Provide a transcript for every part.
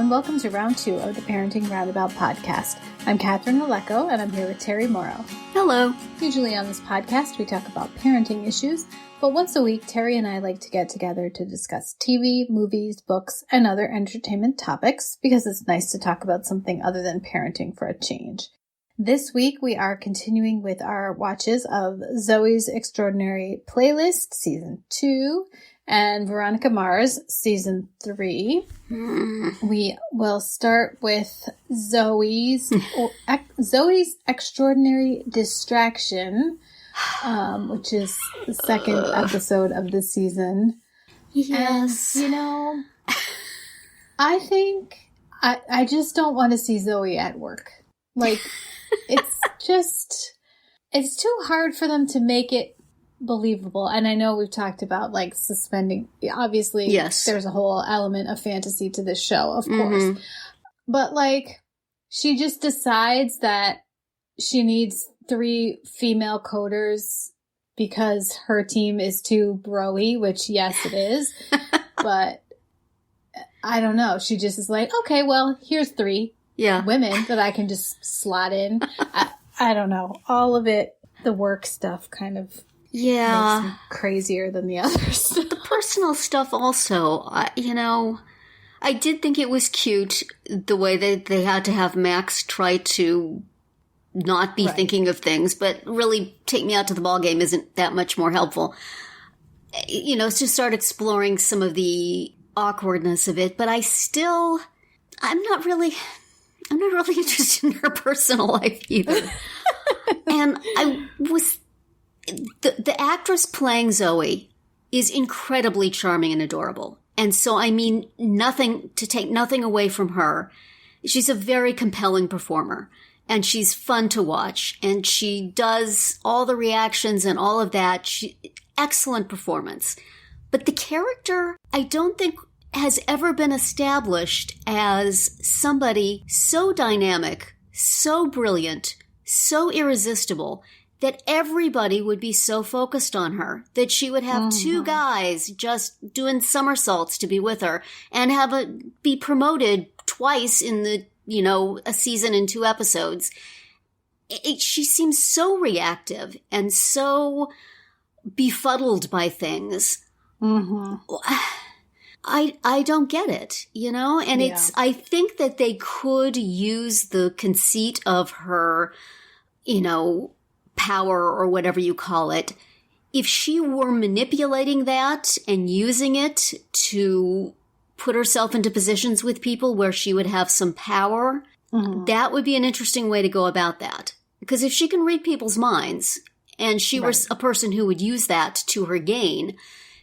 and welcome to round 2 of the Parenting Roundabout podcast. I'm Catherine Aleko, and I'm here with Terry Morrow. Hello. Usually on this podcast, we talk about parenting issues, but once a week, Terry and I like to get together to discuss TV, movies, books, and other entertainment topics, because it's nice to talk about something other than parenting for a change. This week, we are continuing with our watches of Zoey's Extraordinary Playlist, Season 2, and Veronica Mars, Season 3. We will start with Zoey's Extraordinary Distraction, which is the second episode of the season. Yes. And, I think I just don't want to see Zoey at work. Like, it's too hard for them to make it believable. And I know we've talked about like suspending, obviously, yes, there's a whole element of fantasy to this show, of course. But like, she just decides that she needs 3 female coders because her team is too bro-y, which yes, it is. But I don't know. She just is like, okay, well, here's 3 women that I can just slot in. I don't know. All of it, the work stuff kind of makes me crazier than the others. The personal stuff also, I did think it was cute the way that they had to have Max try to not be thinking of things, but really take me out to the ball game isn't that much more helpful. To start exploring some of the awkwardness of it, but I'm not really interested in her personal life either. And the actress playing Zoey is incredibly charming and adorable. And so, I mean, take nothing away from her. She's a very compelling performer, and she's fun to watch, and she does all the reactions and all of that. Excellent performance. But the character, I don't think has ever been established as somebody so dynamic, so brilliant, so irresistible, that everybody would be so focused on her, that she would have 2 guys just doing somersaults to be with her, and be promoted twice in a season in 2 episodes. She seems so reactive and so befuddled by things. I don't get it, and I think that they could use the conceit of her, power or whatever you call it. If she were manipulating that and using it to put herself into positions with people where she would have some power, that would be an interesting way to go about that. Because if she can read people's minds and she were a person who would use that to her gain,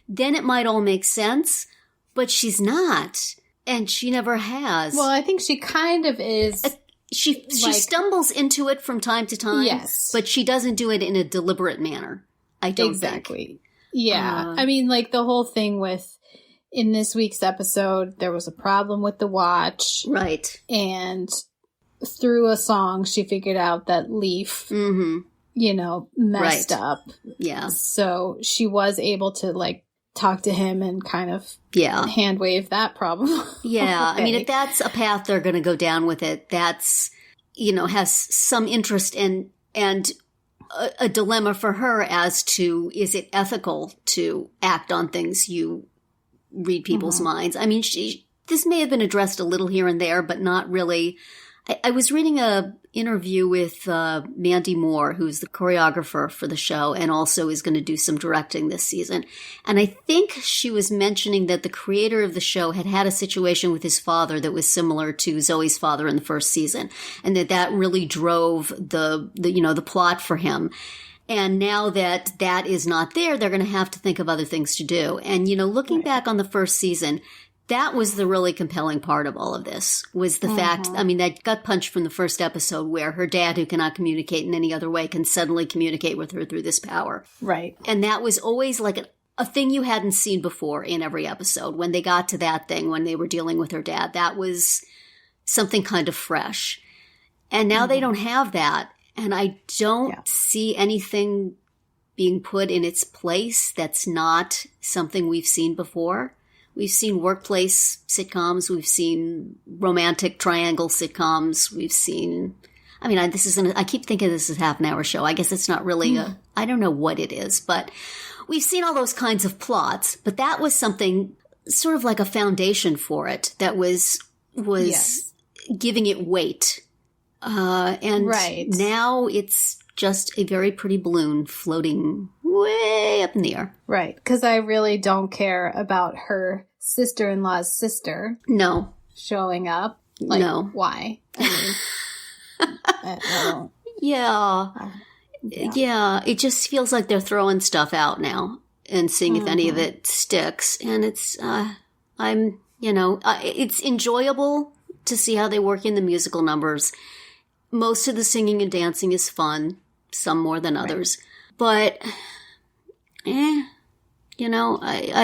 then it might all make sense. But she's not, and she never has. Well, I think she kind of is. She stumbles into it from time to time, yes, but she doesn't do it in a deliberate manner. I don't think. Yeah. I mean, like the whole thing in this week's episode, there was a problem with the watch. Right. And through a song, she figured out that Leaf, messed up. Yeah. So she was able to talk to him and kind of hand wave that problem. Yeah. I mean, if that's a path they're going to go down with it, that's, has some interest and a dilemma for her as to, is it ethical to act on things you read people's minds? I mean, this may have been addressed a little here and there, but not really. I was reading a interview with Mandy Moore, who's the choreographer for the show and also is going to do some directing this season. And I think she was mentioning that the creator of the show had a situation with his father that was similar to Zoey's father in the first season, and that really drove the plot for him. And now that is not there, they're going to have to think of other things to do. And, looking back on the first season, that was the really compelling part of all of this, was the fact, that gut punch from the first episode where her dad, who cannot communicate in any other way, can suddenly communicate with her through this power. Right. And that was always like a thing you hadn't seen before in every episode. When they got to that thing, when they were dealing with her dad, that was something kind of fresh. And now they don't have that. And I don't see anything being put in its place that's not something we've seen before. We've seen workplace sitcoms. We've seen romantic triangle sitcoms. We've seen, I keep thinking this is a half-an-hour show. I guess it's not really I don't know what it is, but we've seen all those kinds of plots. But that was something sort of like a foundation for it that was giving it weight. And now it's just a very pretty balloon floating way up in the air. Right. Because I really don't care about her sister-in-law's sister. No. Showing up. No. Why? I mean, I don't. Yeah. Yeah. It just feels like they're throwing stuff out now and seeing if any of it sticks. And it's, it's enjoyable to see how they work in the musical numbers. Most of the singing and dancing is fun, some more than others. But, I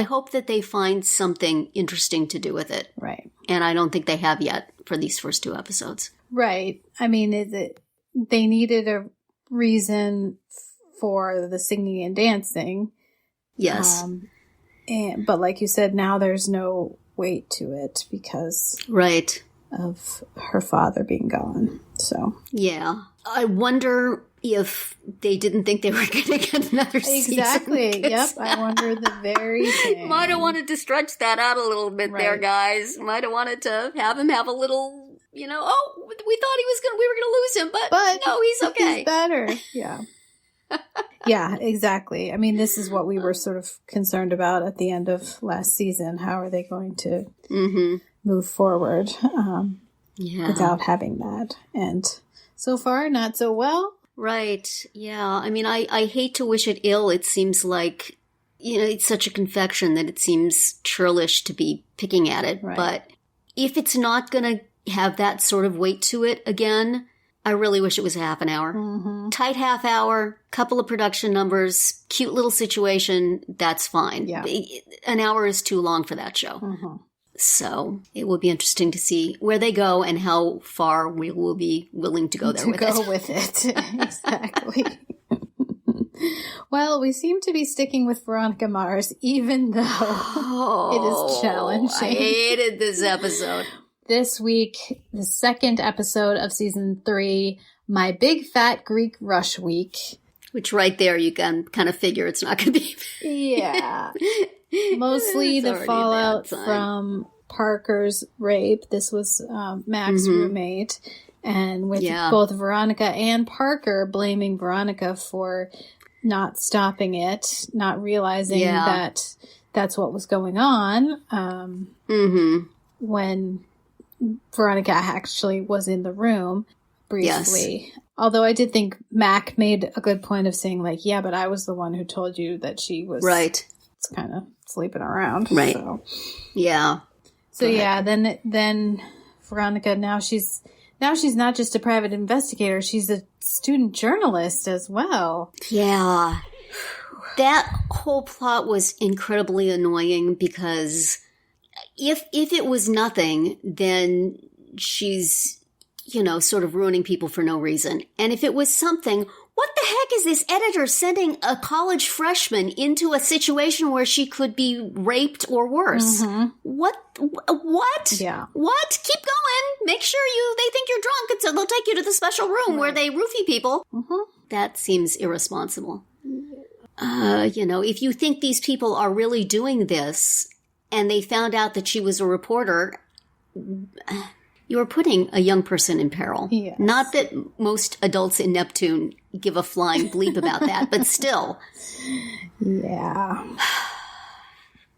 hope that they find something interesting to do with it. Right. And I don't think they have yet for these first 2 episodes. Right. I mean, they needed a reason for the singing and dancing. Yes. But like you said, now there's no weight to it because of her father being gone. So yeah, I wonder if they didn't think they were going to get another season. Exactly. Yep. I wonder the very thing. Might have wanted to stretch that out a little bit there, guys. Might have wanted to have him have a little, we thought we were going to lose him, but no, he's okay. He's better. Yeah. Yeah, exactly. I mean, this is what we were sort of concerned about at the end of last season. How are they going to move forward without having that? And so far, not so well. Right. Yeah. I mean, I hate to wish it ill. It seems like, it's such a confection that it seems churlish to be picking at it. Right. But if it's not going to have that sort of weight to it again, I really wish it was a half an hour. Mm-hmm. Tight half hour, couple of production numbers, cute little situation, that's fine. Yeah. An hour is too long for that show. Mm-hmm. So it will be interesting to see where they go and how far we will be willing to go there with it. Exactly. Well, we seem to be sticking with Veronica Mars, even though it is challenging. I hated this episode. This week, the second episode of season 3, My Big Fat Greek Rush Week. Which right there you can kind of figure it's not going to be. Yeah. Mostly the fallout from Parker's rape. This was Mac's roommate. And with both Veronica and Parker blaming Veronica for not stopping it, not realizing that that's what was going on. When Veronica actually was in the room briefly. Yes. Although I did think Mac made a good point of saying, like, yeah, but I was the one who told you that she was kind of sleeping around. Right. So. Yeah. So then Veronica, now she's not just a private investigator, she's a student journalist as well. Yeah. That whole plot was incredibly annoying because if it was nothing, then she's, sort of ruining people for no reason. And if it was something, what the heck is this editor sending a college freshman into a situation where she could be raped or worse? Mm-hmm. What? Yeah. What? Keep going. Make sure they think you're drunk, and so they'll take you to the special room where they roofie people. Mm-hmm. That seems irresponsible. If you think these people are really doing this, and they found out that she was a reporter, you are putting a young person in peril. Yes. Not that most adults in Neptune give a flying bleep about that, but still. Yeah.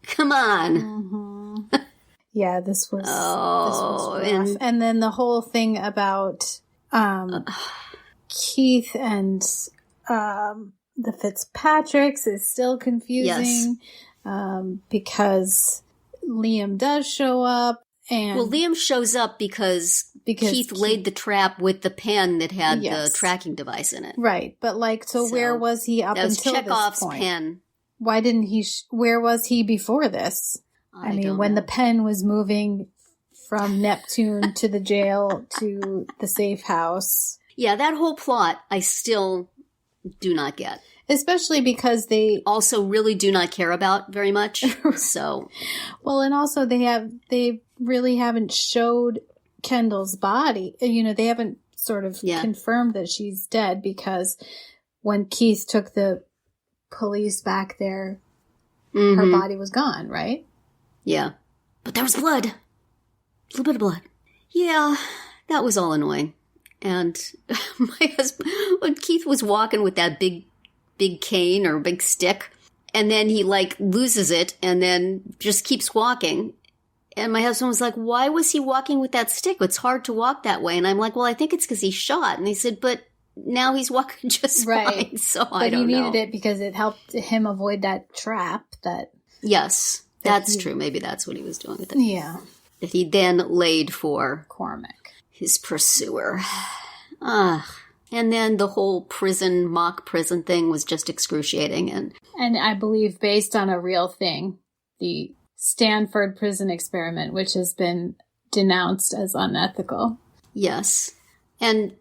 Come on. Mm-hmm. Yeah, this was rough. And then the whole thing about Keith and the Fitzpatricks is still confusing. Yes. Because Liam does show up. Well, Liam shows up because Keith laid the trap with the pen that had the tracking device in it. Right. But where was he up until Chekhov's this point? Pen. Why didn't he, where was he before this? I mean, when the pen was moving from Neptune to the jail to the safe house. Yeah, that whole plot I still do not get. Especially because they also really do not care about very much. So, well, and also they really haven't showed Kendall's body. You know, they haven't sort of confirmed that she's dead, because when Keith took the police back there, her body was gone, right? Yeah. But there was blood. A little bit of blood. Yeah, that was all annoying. And my husband, when Keith was walking with that big cane or big stick, and then he like loses it and then just keeps walking. And my husband was like, why was he walking with that stick? It's hard to walk that way. And I'm like, well, I think it's because he's shot. And he said, but now he's walking just fine. So I don't know. But he needed it because it helped him avoid that trap that... Yes, that's true. Maybe that's what he was doing with it. Yeah. That he then laid for... Cormac. His pursuer. And then the whole mock prison thing was just excruciating. And I believe based on a real thing, the Stanford prison experiment, which has been denounced as unethical. Yes. And,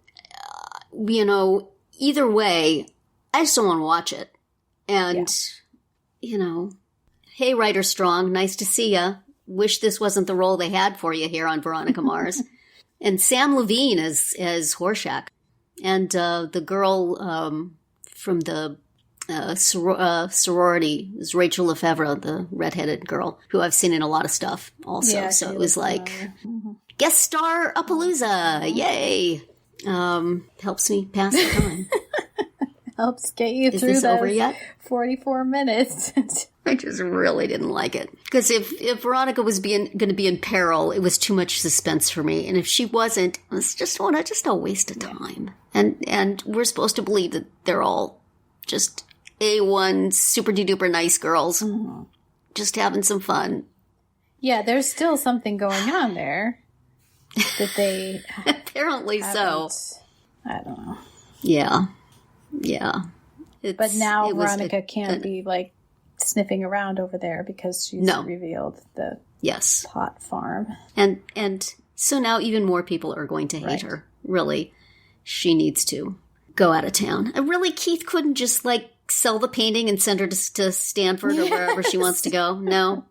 either way, I just don't want to watch it. And, hey, Writer Strong, nice to see ya. Wish this wasn't the role they had for you here on Veronica Mars. And Sam Levine as Horshack. And the girl from the sorority is Rachel Lefevre, the redheaded girl, who I've seen in a lot of stuff also. Yeah, so it was like, guest star Appaloosa, yay! Helps me pass the time. Helps get you through this over yet? 44 minutes. I just really didn't like it. Because if Veronica was going to be in peril, it was too much suspense for me. And if she wasn't, it was just a waste of time. And we're supposed to believe that they're all just A1 super-duper nice girls. Mm-hmm. Just having some fun. Yeah, there's still something going on there. That they... Apparently so. I don't know. Yeah. But now Veronica can't be, like, sniffing around over there because she's revealed the pot farm. And so now even more people are going to hate her. Really, she needs to go out of town. Really, Keith couldn't just, like, sell the painting and send her to Stanford or wherever she wants to go? No?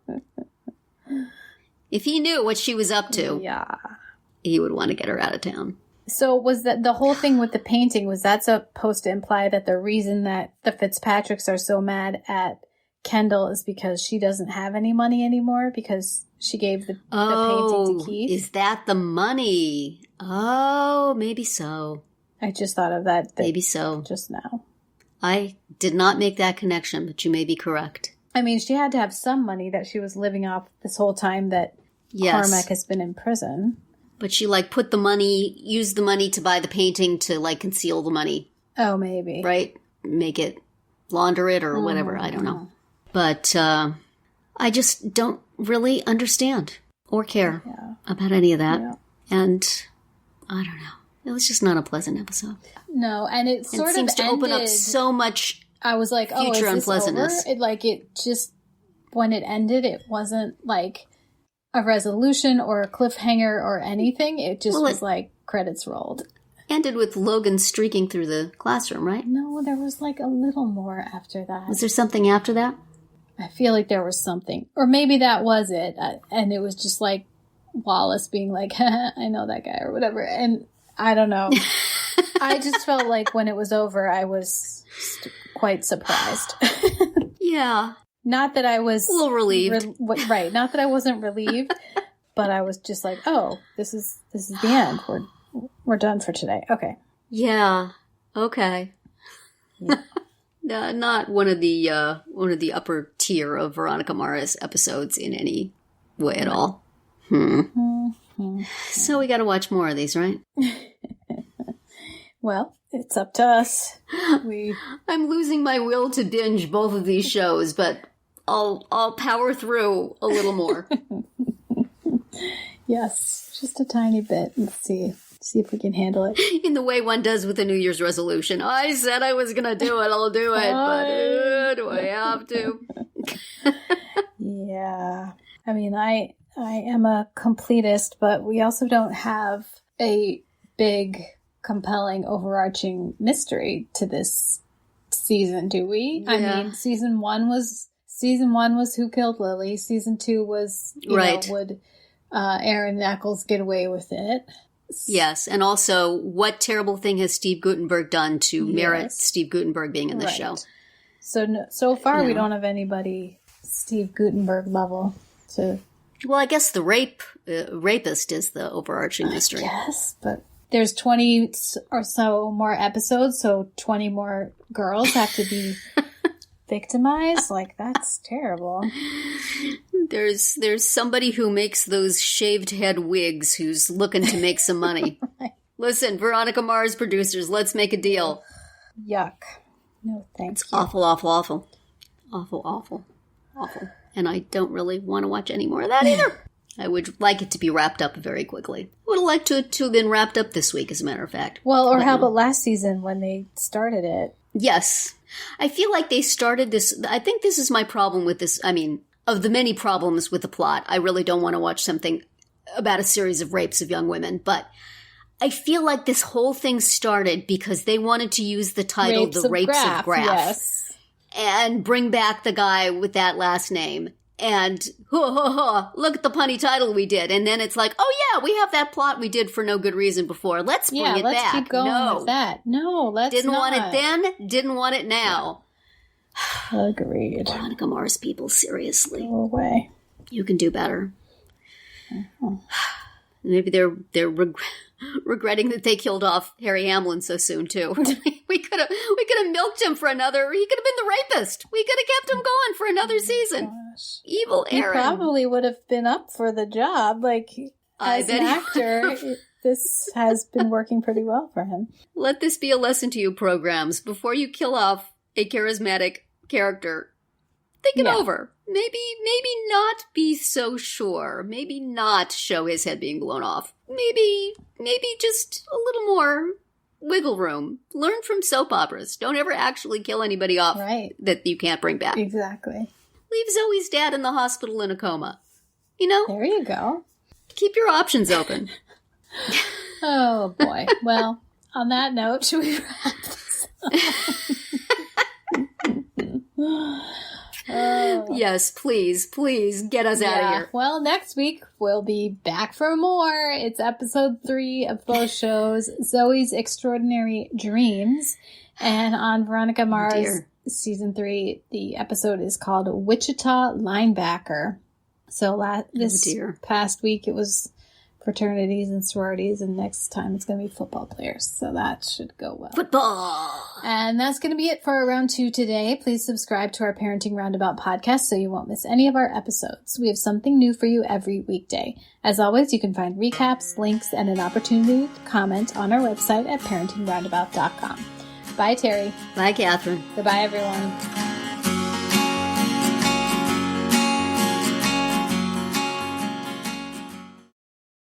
If he knew what she was up to, he would want to get her out of town. So was that the whole thing with the painting, was that supposed to imply that the reason that the Fitzpatricks are so mad at Kendall is because she doesn't have any money anymore because she gave the painting to Keith? Is that the money? Oh, maybe so. I just thought of that. Maybe so. Just now. I did not make that connection, but you may be correct. I mean, she had to have some money that she was living off this whole time that Cormac has been in prison. But she, like, used the money to buy the painting to, like, conceal the money. Oh, maybe. Right? Launder it or whatever. I don't know. But I just don't really understand or care about any of that. Yeah. And I don't know. It was just not a pleasant episode. No, and it seems to open up so much I was like, future is this unpleasantness. Over? It just, when it ended, it wasn't like a resolution or a cliffhanger or anything. It just was like credits rolled. Ended with Logan streaking through the classroom, right? No, there was like a little more after that. Was there something after that? I feel like there was something. Or maybe that was it. And it was just like Wallace being like, I know that guy or whatever. And I don't know. I just felt like when it was over, I was quite surprised. Yeah. Not that I was... a little relieved. Right. Not that I wasn't relieved, but I was just like, oh, this is the end. We're done for today. Okay. Yeah. Okay. Yeah. Not one of the upper tier of Veronica Mars episodes in any way at all. So we got to watch more of these, right? Well, it's up to us. I'm losing my will to binge both of these shows, but I'll power through a little more. Yes, just a tiny bit. Let's see if we can handle it. In the way one does with a New Year's resolution. I said I was going to do it. I'll do it. But do I have to? Yeah. I mean, I am a completist, but we also don't have a big, compelling, overarching mystery to this season, do we? Yeah. I mean, season one was Who Killed Lily. Season 2 was, would Aaron Echolls get away with it? Yes, and also, what terrible thing has Steve Guttenberg done to merit Steve Guttenberg being in the show? So far, we don't have anybody Steve Guttenberg level to... Well, I guess the rapist is the overarching mystery. Yes, but there's 20 or so more episodes, so 20 more girls have to be victimized. Like, that's terrible. There's somebody who makes those shaved head wigs who's looking to make some money. Right. Listen, Veronica Mars producers, let's make a deal. Yuck. No, thanks. Awful, awful, awful. Awful, awful, awful. And I don't really want to watch any more of that either. I would like it to be wrapped up very quickly. I would have liked to have been wrapped up this week, as a matter of fact. Well, or how about last season when they started it? Yes. I feel like they started this... I think this is my problem with this. I mean, of the many problems with the plot, I really don't want to watch something about a series of rapes of young women. But I feel like this whole thing started because they wanted to use the title The Rapes of Graf. Yes. And bring back the guy with that last name. And, look at the punny title we did. And then it's like, oh yeah, we have that plot we did for no good reason before. Let's bring it back. Let's keep going with that. No, let's Didn't want it then, didn't want it now. Agreed. Veronica Mars people, seriously. Go away. You can do better. Maybe they're regretting that they killed off Harry Hamlin so soon too. we could have milked him for another. He could have been the rapist. We could have kept him going for another season. Gosh. Evil Aaron. He probably would have been up for the job. Like, as an actor, this has been working pretty well for him. Let this be a lesson to you, programs. Before you kill off a charismatic character, think it over. Maybe not be so sure. Maybe not show his head being blown off. Maybe just a little more wiggle room. Learn from soap operas. Don't ever actually kill anybody off that you can't bring back. Exactly. Leave Zoe's dad in the hospital in a coma. You know? There you go. Keep your options open. Oh, boy. Well, on that note, should we wrap this up? Yes, please get us out of here. Well, next week we'll be back for more. It's episode 3 of both shows, Zoey's Extraordinary Dreams. And on Veronica Mars, season 3, the episode is called Wichita Linebacker. So this past week it was fraternities and sororities, and next time it's going to be football players. So that should go well. Football! And that's going to be it for round 2 today. Please subscribe to our Parenting Roundabout podcast so you won't miss any of our episodes. We have something new for you every weekday. As always, you can find recaps, links, and an opportunity to comment on our website at parentingroundabout.com. Bye, Terry. Bye, Catherine. Goodbye, everyone.